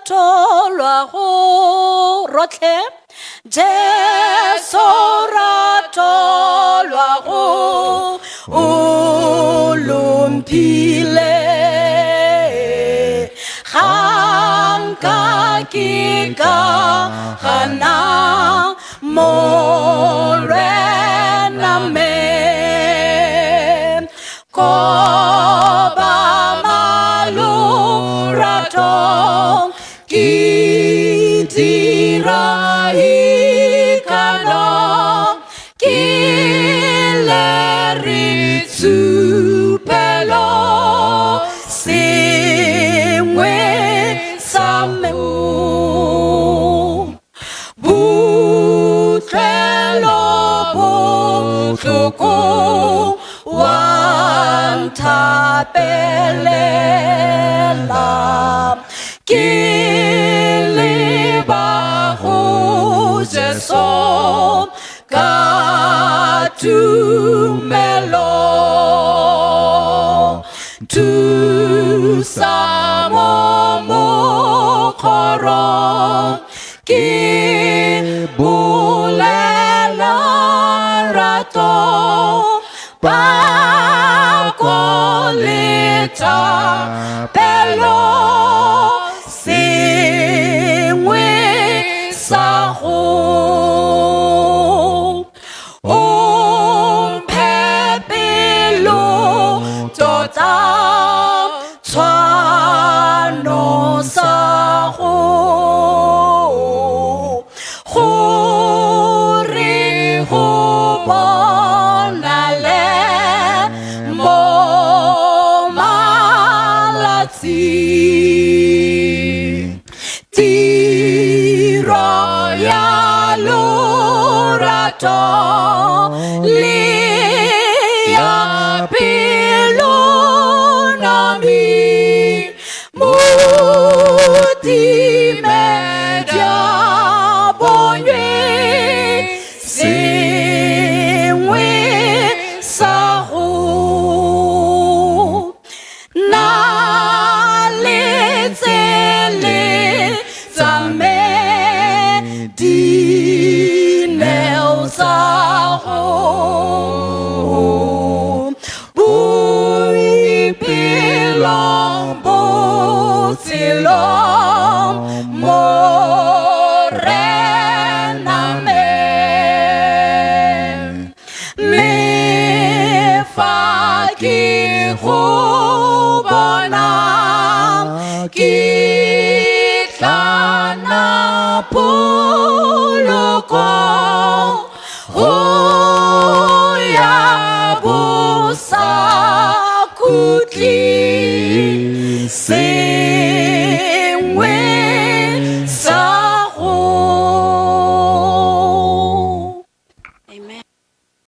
tolwago rotlhe Jesu ra tolwago o lumphile ganka ke ka gana morena me koba malurato ki dira ikano ki leri tupelo singwe samu butlelo botloko wantapelela ke leba go Jesu ka tumelo tusa mo koro ke bulela rato pa koleta pelo singwe sa go pepelo tota tshwano sa go gore go bonale mo malatsi tiro ya lorato le ya pelonami muti media bonye singwe sa go na le tsele tsame dineo sa go boipelong botselong morena me fa ke go bona ke tlana poloko go ya bosa kutli se